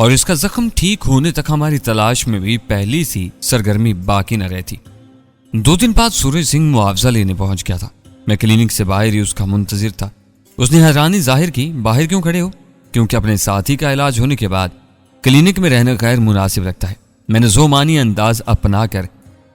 और इसका जख्म ठीक होने तक हमारी तलाश में भी पहली सी सरगर्मी बाकी न रहती। 2 दिन बाद सूरज सिंह मुआवजा लेने पहुंच गया था। मैं क्लिनिक से बाहर ही उसका मुंतजिर था। उसने हैरानी जाहिर की, बाहर क्यों खड़े हो? क्योंकि अपने साथी का इलाज होने के बाद क्लिनिक में रहना गैर मुनासिब लगता है। मैंने जोमानी अंदाज अपना कर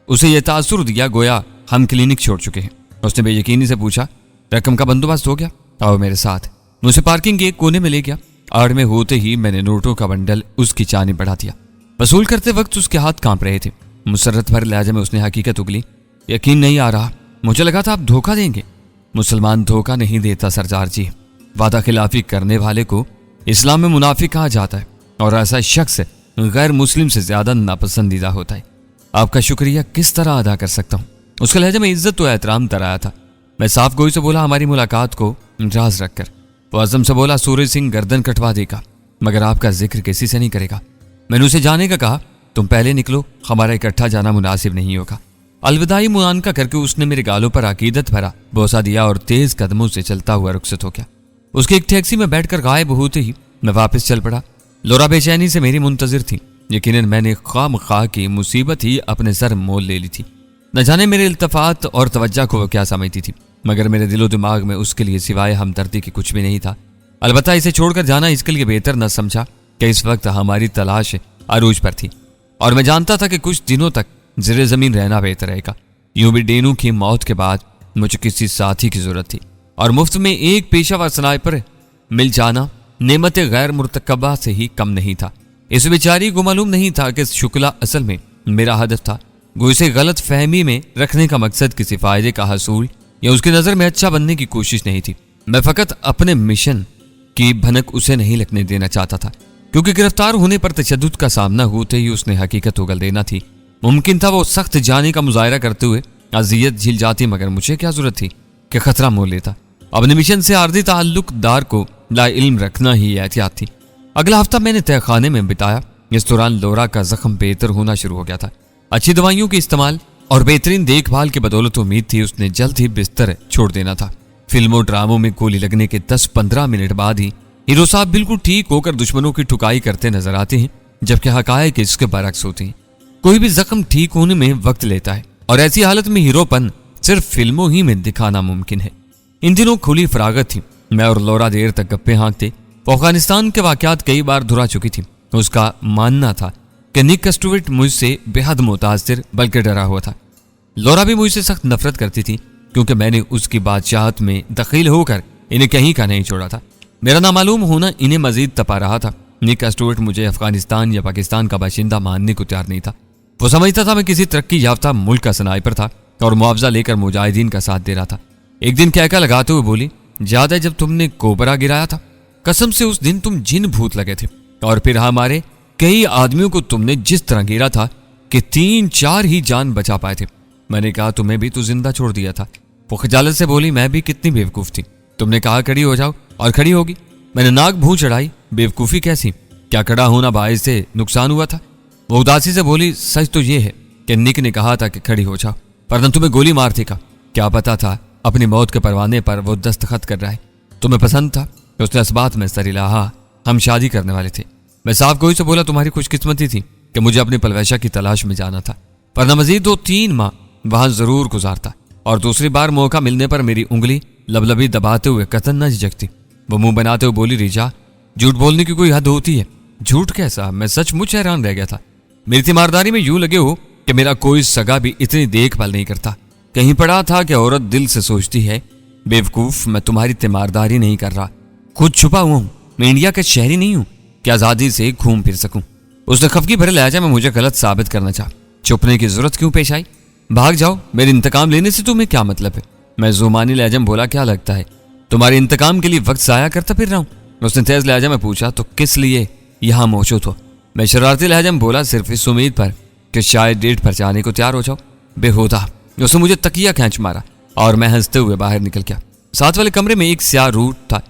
उसे यह तासुर दिया गोया हम क्लिनिक छोड़ चुके हैं। उसने बेयकीनी से पूछा, रकम का बंदोबस्त हो गया? आओ मेरे साथ। मुझे पार्किंग के एक कोने में ले गया। आड़ में होते ही मैंने नोटों का बंडल उसकी जानिब बढ़ा दिया। वसूल करते वक्त उसके हाथ कांप रहे थे। मुसर्रत भर लहजे में उसने हकीकत उगली, यकीन नहीं आ रहा, मुझे लगा था आप धोखा देंगे। मुसलमान धोखा नहीं देता सरदार जी। वादा खिलाफी करने वाले को इस्लाम में मुनाफिक कहा जाता है और ऐसा शख्स गैर मुस्लिम से ज्यादा नापसंदीदा होता है। आपका शुक्रिया किस तरह अदा कर सकता हूँ? उसके लहजे में इज्जत तो एहतराम तराया था। मैं साफ गोई से बोला, हमारी मुलाकात को राज रखकर। वो आजम से बोला, सूरज सिंह गर्दन कटवा देगा मगर आपका जिक्र किसी से नहीं करेगा। मैंने उसे जाने का कहा, तुम पहले निकलो, हमारा इकट्ठा जाना मुनासिब नहीं होगा। अलविदाई मुआनका करके उसने मेरे गालों पर अकीदत भरा बोसा दिया और तेज कदमों से चलता हुआ रुखसत हो गया। उसकी एक टैक्सी में बैठकर गायब होते ही मैं वापस चल पड़ा। लोरा बेचैनी से मेरी मुंतजिर थी। यकीनन मैंने खामखा की मुसीबत ही अपने सर मोल ले ली थी। न जाने मेरे इल्तफात और तवज्जा को वो क्या समझती थी, मगर मेरे दिलो दिमाग में उसके लिए सिवाय हमदर्दी के कुछ भी नहीं था। अलबत्ता इसे छोड़कर जाना इसके लिए बेहतर न समझा कि इस वक्त हमारी तलाश अरूज पर थी और मैं जानता था कि कुछ दिनों तक ज़िरे ज़मीन रहना बेहतर रहेगा। यूं भी डेनू की मौत के बाद मुझे किसी साथी की जरूरत थी और मुफ्त में एक पेशावर स्नाइपर मिल जाना नेमत गैर मुर्तकबा से ही कम नहीं था। इस बेचारी को मालूम नहीं था कि शुक्ला असल में मेरा हदफ था। वो इसे गलत फहमी में रखने का मकसद किसी फायदे का हसूल या उसकी नज़र में अच्छा बनने की कोशिश नहीं थी। मैं फ़कत अपने मिशन की भनक उसे नहीं लगने देना चाहता था, क्योंकि गिरफ्तार होने पर तशद्दुद का सामना होते ही उसने हकीकत उगल देना थी। मुमकिन था वो सख्त जाने का मुजाहरा करते हुए अजियत झिल जाती, मगर मुझे क्या जरूरत थी कि खतरा मोल लेता। अपने मिशन से आर्जी ताल्लुकदार को लाइल्म रखना ही एहतियात थी। अगला हफ्ता मैंने तहखाने में बिताया। इस दौरान लोरा का जख्म बेहतर होना शुरू हो गया था। अच्छी दवाइयों के इस्तेमाल और बेहतरीन देखभाल की बदौलत उम्मीद थी उसने जल्द ही बिस्तर छोड़ देना था। फिल्मों ड्रामों में गोली लगने के 10-15 मिनट बाद ही हीरो साहब बिल्कुल ठीक होकर दुश्मनों की ठुकाई करते नजर आते हैं, जबकि हकायक इसके बरक्स होते हैं। कोई भी जख्म ठीक होने में वक्त लेता है और ऐसी हालत में हीरोपन सिर्फ फिल्मों ही में दिखाना मुमकिन है। इन दिनों खुली फरागत थी। मैं और लोरा देर तक गप्पे हाँकते। अफगानिस्तान के वाकयात कई बार धुरा चुकी थी। उसका मानना था कि निक स्टुअर्ट मुझसे बेहद मुतासिर बल्कि डरा हुआ था। लोरा भी मुझसे सख्त नफरत करती थी, क्योंकि मैंने उसकी बादशाहत में दखील होकर इन्हें कहीं का नहीं छोड़ा था। मेरा नामालूम होना इन्हें मजीद तपा रहा था। निक स्टुअर्ट मुझे अफगानिस्तान या पाकिस्तान का बाशिंदा मानने को तैयार नहीं था। वो समझता था मैं किसी तरक्की याफ्ता मुल्क का स्नाइपर था और मुआवजा लेकर मुजाहिदीन का साथ दे रहा था। एक दिन कहका लगाते हुए बोली, याद है जब तुमने कोबरा गिराया था? कसम से उस दिन तुम जिन भूत लगे थे और फिर हमारे कई आदमियों को तुमने जिस तरह गिरा था कि 3-4 ही जान बचा पाए थे। मैंने कहा तुम्हें भी तो जिंदा छोड़ दिया था। वो खजालत से बोली, मैं भी कितनी बेवकूफ थी। तुमने कहा खड़ी हो जाओ और खड़ी होगी। मैंने नाक भूं चढ़ाई, बेवकूफ़ी कैसी, क्या खड़ा होना बाइस से नुकसान हुआ था? वो उदासी से बोली, सच तो ये है कि निक ने कहा था कि खड़ी हो जाओ, वरना तुम्हें गोली मार देगा। क्या पता था अपनी मौत के परवाने पर वो दस्तखत कर रहा है। तुम्हें पसंद था? उसने इस बात में सर हिलाया। हाँ, हम शादी करने वाले थे। मैं साफ गोई से बोला, तुम्हारी खुशकिस्मती थी कि मुझे अपनी पलवैशा की तलाश में जाना था, वरना मजीद 2-3 माह वहां जरूर गुजारता और दूसरी बार मौका मिलने पर मेरी उंगली लबलबी दबाते हुए कतन न झिझकती। वो मुंह बनाते हुए बोली, रिजा, झूठ बोलने की कोई हद होती है? झूठ कैसा? मैं सचमुच हैरान रह गया था। मेरी तीमारदारी में यूं लगे हो कि मेरा कोई सगा भी इतनी देखभाल नहीं करता। कहीं पड़ा था कि औरत दिल से सोचती है। बेवकूफ, मैं तुम्हारी तीमारदारी नहीं कर रहा, खुद छुपा हुआ हूं। मैं इंडिया का शहरी नहीं हूं कि आजादी से घूम फिर सकूं। उसने खफकी भरे लहजा में मुझे गलत साबित करना चाहा। छुपने की जरूरत क्यों पेश आई? भाग जाओ, मेरे इंतकाम लेने से तुम्हें क्या मतलब है? मैं जुमानी लहजा में बोला, क्या लगता है तुम्हारे इंतकाम के लिए वक्त जाया करता फिर रहा हूं? उसने तेज लहजा में पूछा, तो किस लिए यहां मौजूद हो? मैं शरारती लहजा में बोला, सिर्फ इस उम्मीद पर कि शायद डेट पर जाने को तैयार हो जाओ। बेहुदा। उसने मुझे तकिया खींच मारा और मैं हंसते हुए बाहर निकल गया। साथ वाले कमरे में एक स्याह रूट था।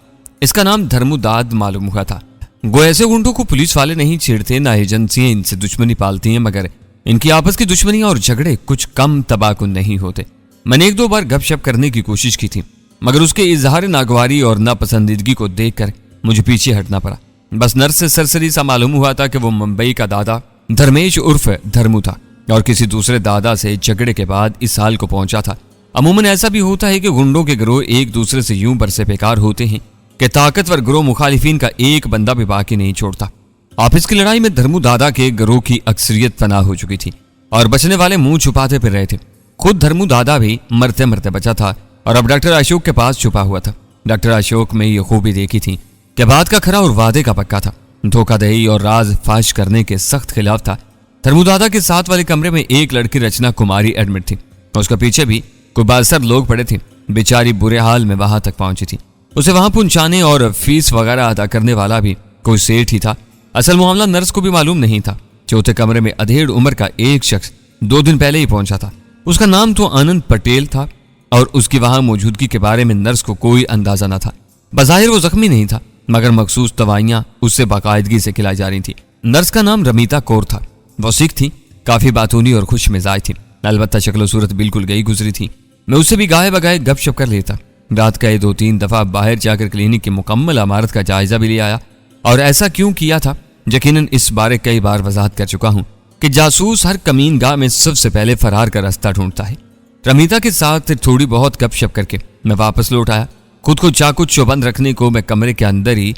इसका नाम धर्मुदाद मालूम हुआ था। गो ऐसे गुंडों को पुलिस वाले नहीं छेड़ते, ना एजेंसियां इनसे दुश्मनी पालती हैं, मगर इनकी आपस की दुश्मनी और झगड़े कुछ कम तबाकुन नहीं होते। मैंने 1-2 बार गपशप करने की कोशिश की थी, मगर उसके इजहार नागवारी और नापसंदीदगी को देखकर मुझे पीछे हटना पड़ा। बस नर्स से सरसरी सा मालूम हुआ था कि वो मुंबई का दादा धर्मेश उर्फ धर्मू था और किसी दूसरे दादा से झगड़े के बाद इस हाल को पहुंचा था। अमूमन ऐसा भी होता है कि गुंडों के गिरोह एक दूसरे से यूं बरसे बेकार होते हैं कि ताकतवर गिरोह मुखालिफिन का एक बंदा भी बाकी नहीं छोड़ता। ऑफिस की लड़ाई में धर्मू दादा के गिरोह की अक्सरियत फना हो चुकी थी और बचने वाले मुंह छुपाते फिर रहे थे। खुद धर्मू दादा भी मरते मरते बचा था और अब डॉक्टर अशोक के पास छुपा हुआ था। डॉक्टर अशोक में ये खूबी देखी थी कि बात का खरा और वादे का पक्का था, धोखाधड़ी और राज फाश करने के सख्त खिलाफ था। धर्मू दादा के साथ वाले कमरे में एक लड़की रचना कुमारी एडमिट थी और उसके पीछे भी कोई बालसर लोग पड़े थे। बेचारी बुरे हाल में वहां तक पहुंची थी। उसे वहां पहुंचाने और फीस वगैरह अदा करने वाला भी कोई सेठ ही था। असल मामला नर्स को भी मालूम नहीं था। चौथे कमरे में अधेड़ उम्र का एक शख्स 2 दिन पहले ही पहुंचा था। उसका नाम तो आनंद पटेल था और उसकी वहां मौजूदगी के बारे में नर्स को कोई अंदाजा न था। बज़ाहिर वो जख्मी नहीं था मगर मखसूस दवाइयां उससे बाकायदगी से खिलाई जा रही थी। नर्स का नाम रमीता कौर था। वो सिख थी, काफी बातूनी और खुश मिजाज थी। अलबत्ता शक्ल सूरत बिल्कुल गई गुजरी थी। मैं उससे भी गाहे बगाए गपशप कर लेता। रात का 2-3 दफा बाहर जाकर क्लिनिक की मुकम्मल इमारत का जायजा भी ले आया और ऐसा क्यों किया था यकीनन इस बारे कई बार वजाहत कर चुका हूं कि जासूस हर कमीन गाह में सबसे पहले फरार का रास्ता ढूंढता है। रमीता के साथ थोड़ी बहुत गपशप करके मैं वापस लौट आया। खुद को चाकू चौबंद रखने को मैं कमरे के अंदर ही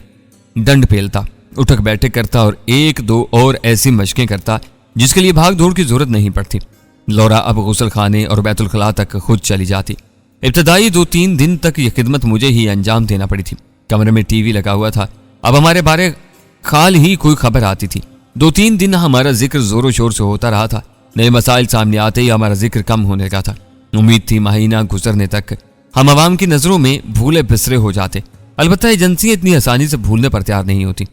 दंड पेलता, उठक बैठक करता और 1-2 और ऐसी मशकें करता जिसके लिए भाग दौड़ की जरूरत नहीं पड़ती। लौरा अब गुसल खाने और बैतुल खला तक खुद चली जाती। इब्तदाई 2-3 दिन तक यह खिदमत मुझे ही अंजाम देना पड़ी थी। कमरे में टीवी लगा हुआ था। अब हमारे बारे खाल ही कोई खबर आती थी। 2-3 दिन हमारा जिक्र जोरों शोर से होता रहा था। नए मसाइल सामने आते ही हमारा जिक्र कम होने लगा था। उम्मीद थी महीना गुजरने तक हम अवाम की नजरों में भूले बिसरे हो जाते। अलबत्ता एजेंसियां इतनी आसानी से भूलने पर तैयार नहीं होती।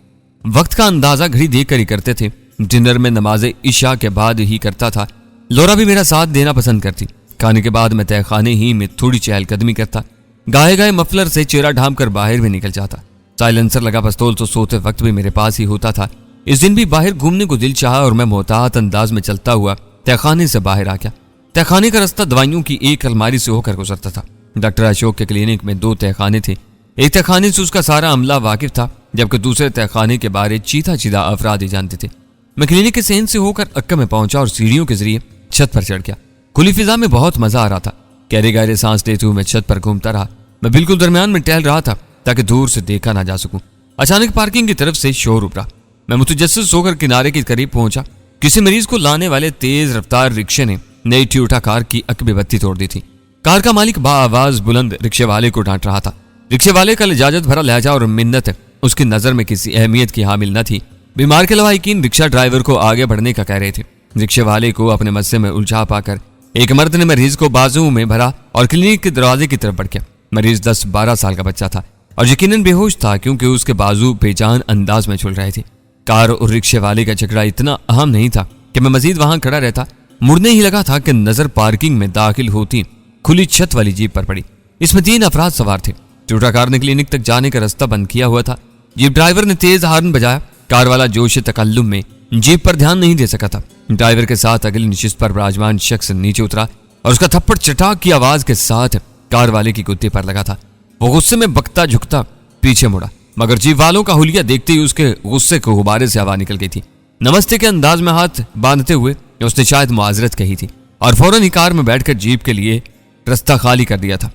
वक्त का अंदाजा घड़ी देख कर ही करते थे। डिनर में नमाज इशा के बाद ही करता था। लौरा भी मेरा साथ देना पसंद करती। खाने के बाद मैं तहखाने ही में थोड़ी चहलकदमी करता। गाए गाए मफलर से चेहरा ढांप कर बाहर भी निकल जाता। साइलेंसर लगा पिस्तौल तो सोते वक्त भी मेरे पास ही होता था। इस दिन भी बाहर घूमने को दिल चाहा और मैं मोहतात अंदाज में चलता हुआ तहखाने से बाहर आ गया। तहखाने का रास्ता दवाइयों की एक अलमारी से होकर गुजरता था। डॉक्टर अशोक के क्लिनिक में 2 तहखाने थे। एक तहखाने से उसका सारा अमला वाकिफ था जबकि दूसरे तहखाने के बारे चीथा चीधा अफराद ही जानते थे। मैं क्लिनिक के सेंस से होकर अक्का में पहुंचा और सीढ़ियों के जरिए छत पर चढ़ गया। खुली फिजा में बहुत मजा आ रहा था। गहरे गहरे सांस लेते हुए मैं छत पर घूमता रहा। मैं बिल्कुल दरमियान में टहल रहा था ताकि दूर से देखा ना जा सकूं। अचानक पार्किंग की तरफ से शोर उभरा। मैं मुतजस्सिस होकर किनारे के करीब पहुंचा। किसी मरीज को लाने वाले तेज रफ्तार रिक्शे ने नई टोयोटा कार की अकबी बत्ती तोड़ दी थी। कार का मालिक बाआवाज बुलंद रिक्शे वाले को डांट रहा था। रिक्शे वाले का लिजाजत भरा लहजा और मिन्नत उसकी नजर में किसी अहमियत की हामिल न थी। बीमार के लवाहिकीन रिक्शा ड्राइवर को आगे बढ़ने का कह रहे थे। रिक्शे वाले को अपने मस्से में उलझा पाकर एक मर्द ने मरीज को बाजू में भरा और क्लिनिक के दरवाजे की तरफ बढ़ गया। मरीज 10-12 साल का बच्चा था और यकीनन बेहोश था क्योंकि उसके बाजू बेजान अंदाज में झूल रहे थे। कार और रिक्शे वाले का झगड़ा इतना अहम नहीं था कि मैं मजीद वहां खड़ा रहता। मुड़ने ही लगा था कि नजर पार्किंग में दाखिल होती खुली छत वाली जीप पर पड़ी। इसमें 3 अफराद सवार थे। टोयोटा कार ने क्लिनिक तक जाने का रास्ता बंद किया हुआ था। जीप ड्राइवर ने तेज हार्न बजाया। कार वाला जोश तकल्लुम में जीप पर ध्यान नहीं दे सका था। ड्राइवर के साथ अगली नशिस्त पर विराजमान शख्स नीचे उतरा और उसका थप्पड़ चटाक की आवाज के साथ कार वाले की कुत्ते पर लगा था। वो गुस्से में बकता झुकता पीछे मुड़ा मगर जीप वालों का हुलिया देखते ही उसके गुस्से को गुब्बारे से हवा निकल गई थी। नमस्ते के अंदाज में हाथ बांधते हुए उसने शायद मुआजरत कही थी और फौरन ही कार में बैठकर जीप के लिए रास्ता खाली कर दिया था।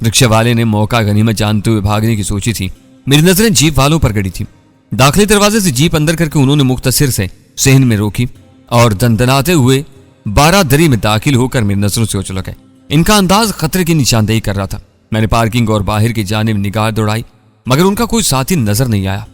रिक्शे वाले ने मौका गनीमत जानते हुए भागने की सोची थी। मेरी नजरें जीप वालों पर गड़ी थी। दाखिली दरवाजे से जीप अंदर करके उन्होंने मुख्तसिर से सहन में रोकी और दंदनाते हुए 12 दरी में दाखिल होकर मेरी नजरों से उछल गए। इनका अंदाज खतरे की निशानदेही कर रहा था। मैंने पार्किंग और बाहर की जानिब निगाह दौड़ाई मगर उनका कोई साथी नजर नहीं आया।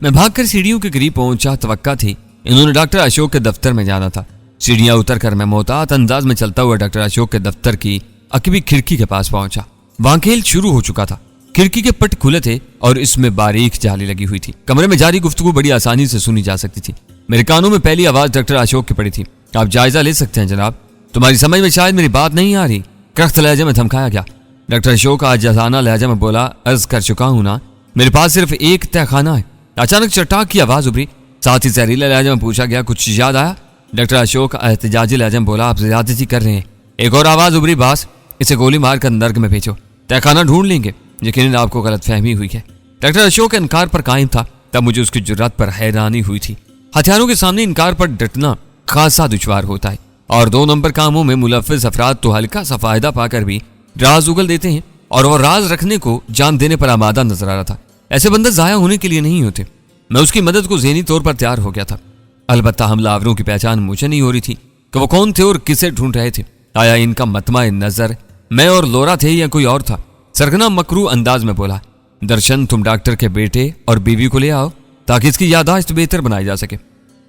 मैं भागकर सीढ़ियों के करीब पहुंचा। तवक्का थी इन्होंने डॉक्टर अशोक के दफ्तर में जाना था। सीढ़ियां उतरकर मैं मोहतात अंदाज में चलता हुआ डॉक्टर अशोक के दफ्तर की अकबी खिड़की के पास पहुंचा। वहां खेल शुरू हो चुका था। खिड़की के पट खुले थे और इसमें बारीक जाली लगी हुई थी। कमरे में जारी गुफ्तगू बड़ी आसानी से सुनी जा सकती थी। मेरे कानों में पहली आवाज डॉक्टर अशोक की पड़ी थी। आप जायजा ले सकते हैं जनाब। तुम्हारी समझ में शायद मेरी बात नहीं आ रही। क्रख्त लहजे में धमकाया गया। डॉक्टर अशोक आज जजाना लहजा में बोला, अर्ज कर चुका हूं ना, मेरे पास सिर्फ एक तहखाना है। अचानक चटाक की आवाज उभरी। साथ ही जहरीला लहजे में पूछा गया, कुछ याद आया? डॉक्टर अशोक एहतजाजी लहजे में बोला, आप ज्यादती कर रहे हैं। एक और आवाज उभरी, बास इसे गोली मारकर नर्क में भेजो, तहखाना ढूंढ लेंगे। यकीनन आपको गलतफहमी हुई है। डॉक्टर अशोक इनकार पर कायम था। तब मुझे उसकी जुर्रत पर हैरानी हुई थी। हथियारों के सामने इनकार पर डटना खासा दुश्वार होता है और 2 नंबर कामों में मुलव्विस अफराद तो हल्का सा फायदा पाकर भी राज उगल देते हैं और वो राज रखने को जान देने पर आमादा नजर आ रहा था। ऐसे बंदे जाया होने के लिए नहीं होते। मैं उसकी मदद को ज़हनी तौर पर तैयार हो गया था। अलबत्ता हमलावरों की पहचान मुझे नहीं हो रही थी कि वो कौन थे और किसे ढूंढ रहे थे। आया इनका मतमा नजर मैं और लोरा थे या कोई और था? सरगना मकरू अंदाज में बोला, दर्शन तुम डॉक्टर के बेटे और बीवी को ले आओ ताकि इसकी याददाश्त बेहतर बनाई जा सके।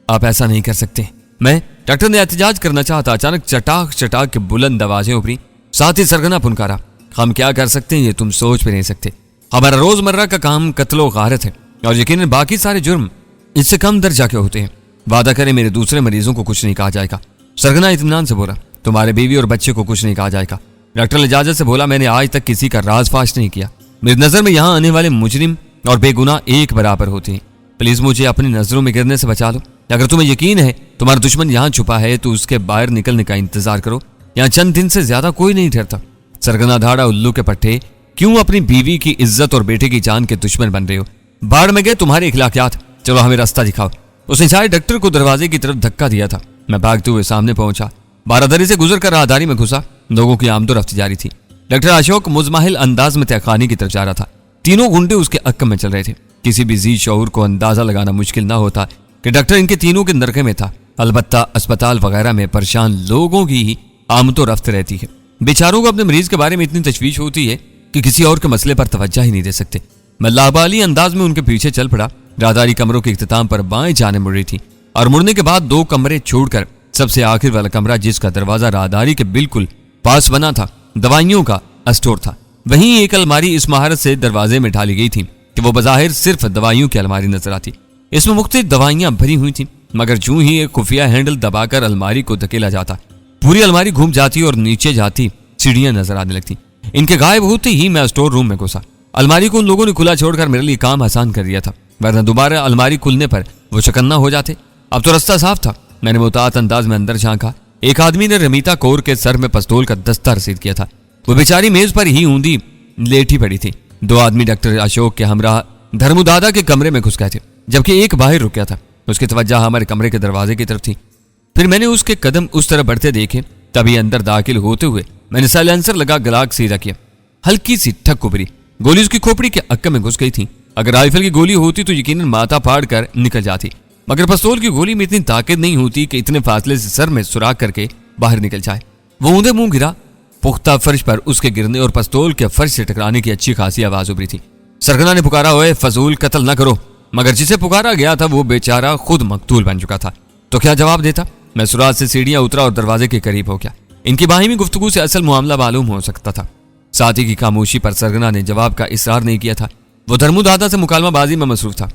आप ऐसा नहीं कर सकते। मैं डॉक्टर ने एहतजाज करना चाहता, अचानक चटाक चटाक के बुलंद आवाजें उभरी। साथ ही सरगना पुनकारा, हम क्या कर सकते हैं ये तुम सोच भी नहीं सकते। हमारा रोजमर्रा का काम कत्लो गारत है और यकीनन बाकी सारे जुर्म इससे कम दर्जा के होते हैं। वादा करें मेरे दूसरे मरीजों को कुछ नहीं कहा जाएगा। सरगना इत्मीनान से बोला, तुम्हारे बीवी और बच्चे को कुछ नहीं कहा जाएगा। डॉक्टर ने इजाजत से बोला, मैंने आज तक किसी का राज फाश नहीं किया। मेरी नजर में यहाँ आने वाले मुजरिम और बेगुनाह एक बराबर होते हैं। प्लीज मुझे अपनी नजरों में गिरने से बचा लो। अगर तुम्हें यकीन है तुम्हारा दुश्मन यहाँ छुपा है तो उसके बाहर निकलने का इंतजार करो। यहाँ चंद दिन से ज्यादा कोई नहीं ठहरता। सरगना धाड़ा, उल्लू के पट्टे, क्यों अपनी बीवी की इज्जत और बेटे की जान के दुश्मन बन रहे हो? बाढ़ में गए तुम्हारे इखलाकियात। चलो हमें रास्ता दिखाओ। उसने शायद डॉक्टर को दरवाजे की तरफ धक्का दिया था। मैं भागते हुए सामने पहुंचा। बारादरी से गुजर कर राहदारी में घुसा। लोगों की आमदोरफ्त जारी थी। डॉक्टर अशोक मुजमाहिल अंदाज में तहखाने की तरफ जा रहा था। तीनों गुंडे उसके अक्क में चल रहे थे। किसी भी जी शऊर को अंदाजा लगाना मुश्किल ना होता कि डॉक्टर इनके तीनों के नरके में था। अलबत्ता अस्पताल वगैरह में परेशान लोगों की ही आमदोरफ्त रहती है। बेचारों को अपने मरीज के बारे में इतनी तशवीश होती है कि किसी और के मसले पर तवज्जो ही नहीं दे सकते। मैं लाबाली अंदाज में उनके पीछे चल पड़ा। राहदारी कमरों के इख्तिताम पर बाएं जाने मुड़ रही थी और मुड़ने के बाद 2 कमरे छोड़कर सबसे आखिर वाला कमरा, जिसका दरवाजा राहदारी के बिल्कुल पास बना था, दवाइयों का स्टोर था। वहीं एक अलमारी इस महारत से दरवाजे में ढाली गई थी कि वो बज़ाहिर सिर्फ दवाइयों की अलमारी नजर आती। इसमें मुख्तलिफ दवाइयां भरी हुई थी, मगर जूं ही एक खुफिया हैंडल दबाकर अलमारी को धकेला जाता, पूरी अलमारी घूम जाती और नीचे जाती सीढ़ियां नजर आने लगती। इनके गायब होते ही मैं स्टोर रूम में घुसा। अलमारी को उन लोगों ने खुला छोड़कर मेरे लिए काम आसान कर दिया था, वरना दोबारा अलमारी खुलने पर वो चकन्ना हो जाते। अब तो रास्ता साफ था। मैंने मुतात अंदाज में अंदर झांका। एक आदमी ने रमीता कौर के सर में पिस्तौल का दस्ता रसीद किया था। वो बेचारी मेज पर ही ऊंधी लेटी पड़ी थी। 2 आदमी डॉक्टर अशोक के हमराह धर्मदादा के कमरे में घुस गए थे, जबकि एक बाहर रुक गया था। उसकी तवज्जो हमारे कमरे के दरवाजे की तरफ थी। फिर मैंने उसके कदम उस तरफ बढ़ते देखे। तभी अंदर दाखिल होते हुए मैंने साइलेंसर लगा गलाक सीधा किया। हल्की सी ठक उभरी। गोली उसकी खोपड़ी के अक्के में घुस गई थी। अगर राइफल की गोली होती तो यकीनन माथा फाड़ कर निकल जाती, मगर पिस्तौल की गोली में इतनी ताकत नहीं होती कि इतने फासले से सर में सुराख करके बाहर निकल जाए। वो ऊंधे मुंह गिरा। पुख्ता फर्श पर उसके गिरने और पिस्तौल के फर्श से टकराने की अच्छी खासी आवाज उभरी थी। सरगना ने पुकारा, ओए फजूल कत्ल न करो। मगर जिसे पुकारा गया था वो बेचारा खुद मकतूल बन चुका था, तो क्या जवाब देता? मैं सुराज से सीढ़ियां उतरा और दरवाजे के करीब हो गया। इनकी बाहिमी गुफ्तगू से असल मामला मालूम हो सकता था। साथी की खामोशी पर सरगना ने जवाब का इसरार नहीं किया था। वो धर्मदादा से मुकालमाबाजी में मसरूफ था।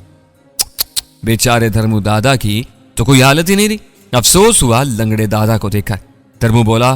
बेचारे धर्मदादा की तो कोई हालत ही नहीं रही। अफसोस हुआ लंगड़े दादा को देखकर। धर्मू बोला,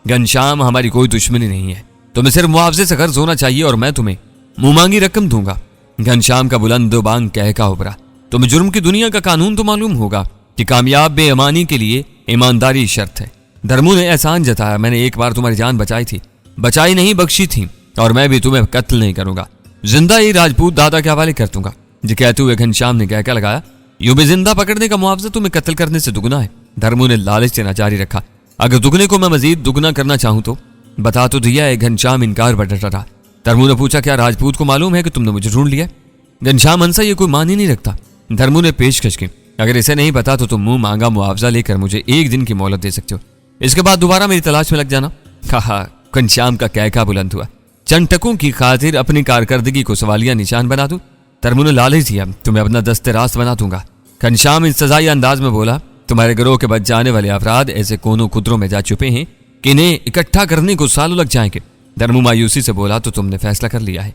घनश्याम हमारी कोई दुश्मनी नहीं है, तुम्हें सिर्फ मुआवजे से कर्ज होना चाहिए और मैं तुम्हें मुंह मांगी रकम दूंगा। घनश्याम का बुलंद बांग कह का उभरा, तुम्हें जुर्म की दुनिया का कानून तो मालूम होगा कि कामयाब बेईमानी के लिए ईमानदारी शर्त है। धर्मू ने एहसान जताया, मैंने एक बार तुम्हारी जान बचाई थी, बचाई नहीं बख्शी थी, और मैं भी तुम्हें कत्ल नहीं करूंगा, जिंदा ही राजपूत दादा के हवाले कर दूंगा। जी कहते हुए घनश्याम ने कहकर लगाया, यूं भी जिंदा पकड़ने का मुआवजा तुम्हें कत्ल करने से दुगना है। धर्मू ने लालच देना जारी रखा, अगर दुगने को मैं मजीद दुगना करना चाहूं तो बता तो दिया है। घनश्याम इनकार पर डटा रहा। धर्मू ने पूछा, क्या राजपूत को मालूम है कि तुमने मुझे ढूंढ लिया? घनश्याम हंसा, ये कोई मान ही नहीं रखता। धर्मू ने पेशकश की, अगर इसे नहीं पता तो तुम मुंह मांगा मुआवजा लेकर मुझे 1 दिन की मोहलत दे सकते हो, इसके बाद दोबारा मेरी तलाश में लग जाना। कहा। घनश्याम का कहका बुलंद हुआ, चंद टकों की खातिर अपनी कारकर्दगी को सवालिया निशान बना दूं? धर्मू ने लालच दिया, तुम्हें अपना दस्ते रास्त बना दूंगा। घनश्याम इस सजाई अंदाज में बोला, तुम्हारे गिरोह के बच जाने वाले अफराद ऐसे कोनों खुदरों में जा छुपे हैं कि इन्हें इकट्ठा करने को सालों लग जाएंगे। धर्मू मायूसी से बोला, तो तुमने फैसला कर लिया है।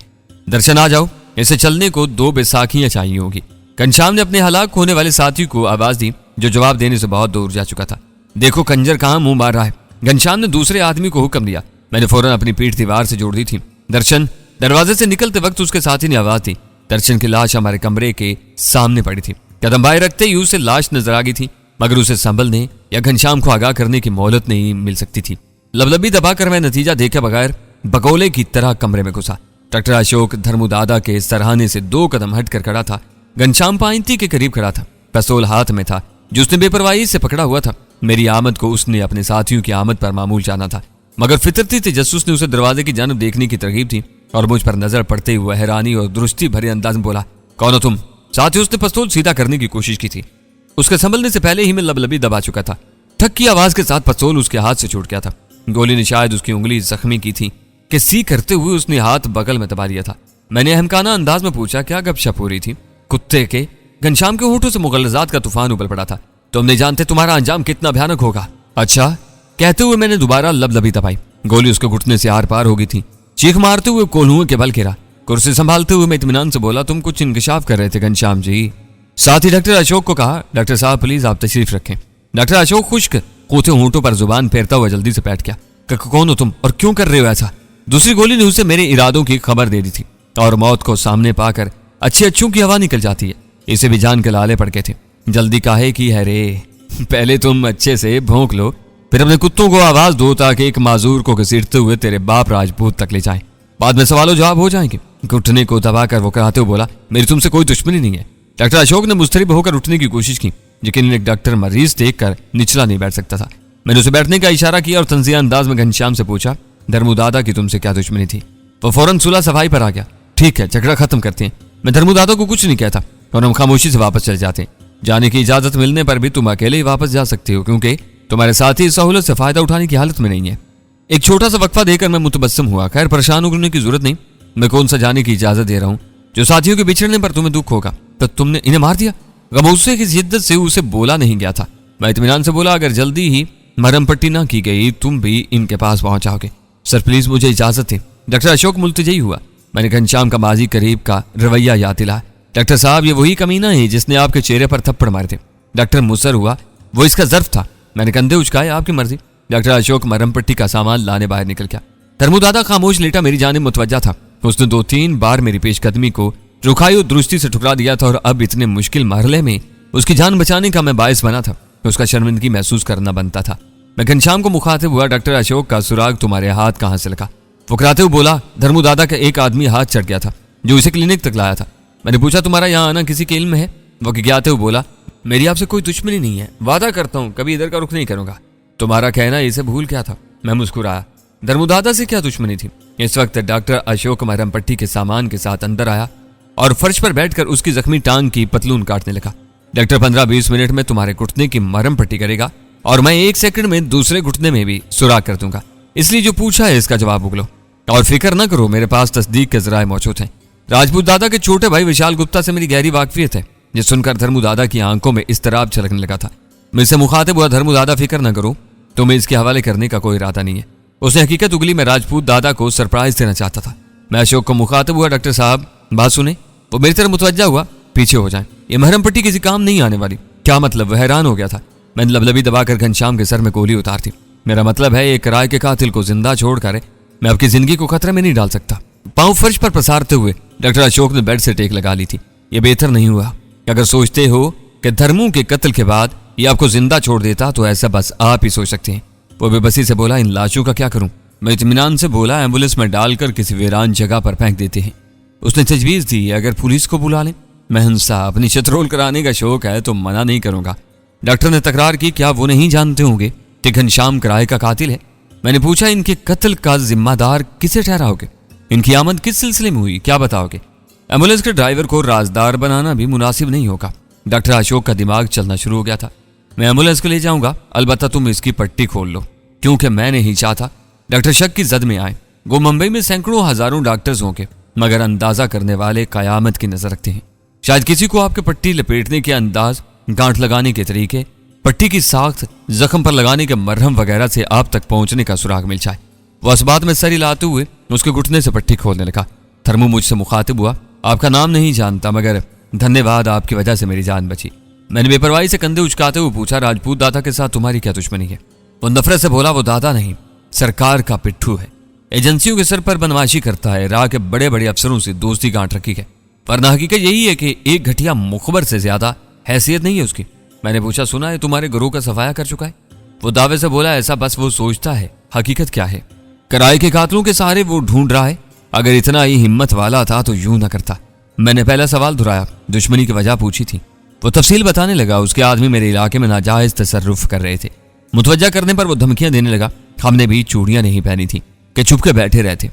दर्शन आ जाओ, इसे चलने को 2 बैसाखियां चाहिए होगी। घनश्याम ने अपने हलाक होने वाले साथी को आवाज दी, जो जवाब देने से बहुत दूर जा चुका था। देखो कंजर कहां मुंह मार रहा है। घनश्याम ने दूसरे आदमी को हुक्म दिया। मैंने फौरन अपनी पीठ दीवार से जोड़ दी थी। दर्शन। दरवाजे से निकलते वक्त उसके साथी ने आवाज दी। दर्शन की लाश हमारे कमरे के सामने पड़ी थी। कदम बाएं रखते ही उसे लाश नजर आ गई थी, मगर उसे संभलने या घनश्याम को आगाह करने की मोहलत नहीं मिल सकती थी। लबलबी दबाकर मैं नतीजा देखे बगैर बगौले की तरह कमरे में घुसा। डॉक्टर अशोक धर्मदादा के सराहने से 2 कदम हटकर खड़ा था। घनश्याम पाइंती के करीब खड़ा था, पिस्तौल हाथ में था जो उसने बेपरवाही से पकड़ा हुआ था। मेरी आमद को उसने अपने साथियों की आमद पर मामूल जाना था, मगर फितरती तजस्सुस ने उसे दरवाजे की जानब देखने की तरकीब थी और मुझ पर नजर पड़ते हुए हैरानी और दुरुस्ती भरे अंदाज में बोला, कौन हो तुम? साथ ही उसने पिस्तौल सीधा करने की कोशिश की थी। उसके संभलने से पहले ही मैं लबलबी दबा चुका था। ठक की आवाज के साथ पिस्तौल उसके हाथ से छूट गया था। गोली ने शायद उसकी उंगली जख्मी की थी कि सी करते हुए उसने हाथ बगल में दबा लिया था। मैंने अहमकाना अंदाज में पूछा, क्या गपशप हो रही थी? कुत्ते के घनश्याम के होठों से मुगलजात का तूफान उबल पड़ा था। तुम नहीं जानते तुम्हारा अंजाम कितना भयानक होगा। अच्छा, कहते हुए मैंने दोबारा लबलबी दबाई। गोली उसके घुटने से आर पार हो गई थी। चीख मारते हुए कोल्हुओं के बल गिरा। कुर्सी संभालते हुए मैं इत्मीनान से बोला, तुम कुछ इंकशाफ कर रहे थे घनश्याम जी? साथ ही डॉक्टर अशोक को कहा, डॉक्टर साहब प्लीज आप तशरीफ रखें। डॉक्टर अशोक खुश्क कूथे होंठों पर जुबान फेरता हुआ जल्दी से बैठ गया। कौन हो तुम और क्यों कर रहे हो ऐसा? दूसरी गोली ने उसे मेरे इरादों की खबर दे दी थी और मौत को सामने पाकर अच्छे अच्छों की हवा निकल जाती है, इसे भी जान के लाले पड़ गए थे। जल्दी काहे की है रे? पहले तुम अच्छे से भौंक लो, फिर अपने कुत्तों को आवाज दो ताकि एक माजूर को घसीटते हुए तेरे बाप राजपूत तक ले जाए। बाद में सवालों जवाब हो जाएंगे। घुटने को दबाकर वो कराते हुए बोला, मेरी तुमसे कोई दुश्मनी नहीं है। डॉक्टर अशोक ने मुस्तरिब होकर उठने की कोशिश की, लेकिन एक डॉक्टर मरीज देखकर निचला नहीं बैठ सकता था। मैंने उसे बैठने का इशारा किया और तंजिया अंदाज में घनश्याम से पूछा, धर्मू दादा की तुमसे क्या दुश्मनी थी? वो फौरन सुलह सफाई पर आ गया। ठीक है, झगड़ा खत्म करते हैं। मैं धर्मू दादा को कुछ नहीं कहता और हम खामोशी से वापस चले जाते हैं। जाने की इजाजत मिलने पर भी तुम अकेले ही वापस जा सकते हो, क्योंकि तुम्हारे साथी इस सहूलत से फायदा उठाने की हालत में नहीं है। एक छोटा सा वक्फा देकर मैं मुतबस्सम हुआ। खैर, परेशान होने की जरूरत नहीं, मैं कौन सा जाने की इजाजत दे रहा हूँ। जो साथियों के बिछड़ने पर तुम्हें दुख होगा, तो तुमने इन्हें मार दिया। गमौसे की शिद्दत से उसे बोला नहीं गया था। मैं इत्मीनान से बोला, अगर जल्दी ही मरहम पट्टी ना की गई तुम भी इनके पास पहुंच जाओगे। सर प्लीज मुझे इजाजत है। डॉक्टर अशोक मुल्तजई हुआ। मैंने घनश्याम का माजी करीब का रवैया याद दिलाया। डॉक्टर साहब, ये वही कमीना है जिसने आपके चेहरे पर थप्पड़ मारे थे। डॉक्टर मुसर हुआ, वो इसका ज़र्फ था। मैंने कंधे उचकाए, आपकी मर्जी। डॉक्टर अशोक मरहम पट्टी का सामान लाने बाहर निकल गया। धर्मू दादा खामोश लेटा मेरी जानिब मुतवज्जा था। उसने 2-3 बार मेरी पेशकदमी को रुखाई और दुरुस्ती से ठुकरा दिया था और अब इतने मुश्किल मरहले में उसकी जान बचाने का मैं बायस बना था। उसका शर्मिंदगी महसूस करना बनता था। मैं घनश्याम को मुखातिब हुआ, डॉक्टर अशोक का सुराग तुम्हारे हाथ कहाँ से लगा? फुकराते हुए बोला, धर्मू दादा का एक आदमी हाथ चढ़ गया था जो उसे क्लिनिक तक लाया था। मैंने पूछा, तुम्हारा यहाँ आना किसी के इल्म में है? वो गियाते हुए बोला, मेरी आपसे कोई दुश्मनी नहीं है, वादा करता हूँ कभी इधर का रुख नहीं करूंगा। तुम्हारा कहना इसे भूल क्या था? मैं मुस्कुराया। धर्मू दादा से क्या दुश्मनी थी? इस वक्त डॉक्टर अशोक मरहम पट्टी के सामान के साथ अंदर आया और फर्श पर बैठकर उसकी जख्मी टांग की पतलून काटने लगा। डॉक्टर 15-20 मिनट में तुम्हारे घुटने की मरहम पट्टी करेगा और मैं 1 सेकंड में दूसरे घुटने में भी सुराग कर दूंगा। इसलिए जो पूछा है इसका जवाब उगलो और फिक्र न करो, मेरे पास तस्दीक के जराए मौजूद हैं। राजपूत दादा के छोटे भाई विशाल गुप्ता से मेरी गहरी वाकफियत है। ये सुनकर धर्मू दादा की आंखों में इस्तराब छलकने लगा था। मुझसे मुखातिब हुआ, धर्मू दादा फिक्र न करो, तुम्हें इसके हवाले करने का कोई इरादा नहीं है। उसने हकीकत उगली, मैं राजपूत दादा को सरप्राइज देना चाहता था। मैं अशोक को मुखातिब हुआ, डॉक्टर साहब बात सुने। वो मेरी तरफ मुतवज्जा हुआ, पीछे हो जाए, ये मरहम पट्टी किसी काम नहीं आने वाली। क्या मतलब? वह हैरान हो गया था। मैंने लबलबी दबाकर घनश्याम के सर में गोली उतार दी। मेरा मतलब है, एक किराए के कातिल को जिंदा छोड़कर मैं आपकी जिंदगी को खतरे में नहीं डाल सकता। पांव फर्श पर पसारते हुए डॉक्टर अशोक ने बेड से टेक लगा ली थी। यह बेहतर नहीं हुआ। अगर सोचते हो कि धर्मू के कत्ल के बाद ये आपको जिंदा छोड़ देता तो ऐसा बस आप ही सोच सकते हैं। वो बेबसी से बोला, इन लाशों का क्या करूं? मैं इत्मीनान से बोला, एम्बुलेंस में डालकर किसी वीरान जगह पर फेंक देते हैं। उसने तजवीज दी, अगर पुलिस को बुला लें। महन साहब, अपनी शतरोल कराने का शौक है तो मना नहीं करूंगा। डॉक्टर ने तकरार की, क्या वो नहीं जानते होंगे कि घनश्याम किराए का कातिल है? मैंने पूछा, इनके कत्ल का जिम्मेदार किसे ठहराओगे? इनकी आमद किस सिलसिले में हुई, क्या बताओगे? एम्बुलेंस के ड्राइवर को राजदार बनाना भी मुनासिब नहीं होगा। डॉक्टर अशोक का दिमाग चलना शुरू हो गया था। मैं एम्बुलेंस को ले जाऊंगा, अलबत्ता तुम इसकी पट्टी खोल लो, क्योंकि मैं नहीं चाहता डॉक्टर शक की जद में आए। वो मुंबई में सैकड़ों हजारों डॉक्टर्स होंगे, मगर अंदाजा करने वाले कयामत की नजर रखते हैं। शायद किसी को आपके पट्टी लपेटने के अंदाज, गांठ लगाने के तरीके, पट्टी की साख्त, जख्म पर लगाने के मरहम वगैरह से आप तक पहुंचने का सुराग मिल जाए। वह इस बात में सर हिलाते हुए उसके घुटने से पट्टी खोलने लगा। धर्मू मुझसे मुखातिब हुआ, आपका नाम नहीं जानता, मगर धन्यवाद, आपकी वजह से मेरी जान बची। मैंने बेपरवाही से कंधे उचकाते हुए पूछा, राजपूत दादा के साथ तुम्हारी क्या दुश्मनी है? वो नफरत से बोला, वो दादा नहीं, सरकार का पिट्ठू है। एजेंसियों के सर पर बनवाशी करता है, राह के बड़े बड़े अफसरों से दोस्ती गांठ रखी है, वरना हकीकत यही है कि एक घटिया मुखबर से ज्यादा हैसियत नहीं है उसकी। मैंने पूछा, सुना है तुम्हारे गुरु का सफाया कर चुका है? वो दावे से बोला, ऐसा बस वो सोचता है, हकीकत क्या है? किराए के कातलों के सहारे वो ढूंढ रहा है। अगर इतना ही हिम्मत वाला था तो यूं न करता। मैंने पहला सवाल दोहराया, दुश्मनी की वजह पूछी थी। वो तफसील बताने लगा। उसके आदमी मेरे इलाके में नाजायज तसर्रुफ कर रहे थे। मुतवज्जा करने पर वो धमकियां देने लगा। हमने भी चूड़ियां नहीं पहनी थी कि चुप के बैठे रहते।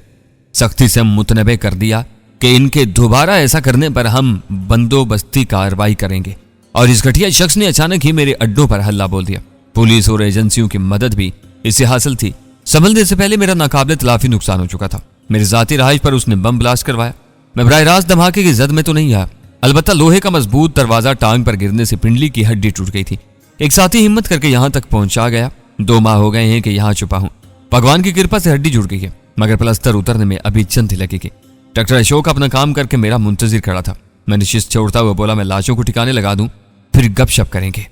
सख्ती से मुतनबे कर दिया कि इनके दोबारा ऐसा करने पर हम बंदोबस्ती कार्रवाई करेंगे। और इस घटिया शख्स ने अचानक ही मेरे अड्डों पर हल्ला बोल दिया। पुलिस और एजेंसियों की मदद भी इससे हासिल थी। संभलने से पहले मेरा नाकाबिले तलाफी नुकसान हो चुका था। मेरी जाती रहाइश पर उसने बम ब्लास्ट करवाया। मैं बराह रास्त धमाके की जद में तो नहीं आया, अलबत्ता लोहे का मजबूत दरवाजा टांग पर गिरने से पिंडली की हड्डी टूट गई थी। एक साथी हिम्मत करके यहां तक पहुंचा गया। 2 माह हो गए हैं कि यहां छुपा हूं। भगवान की कृपा से हड्डी जुड़ गई है, मगर प्लास्टर उतरने में अभी चंद ही लगेगी। डॉक्टर अशोक अपना काम करके मेरा मुंतजिर खड़ा था। मैंने शिस्त छोड़ता हुआ बोला, मैं लाशों को ठिकाने लगा दूं, फिर गपशप करेंगे।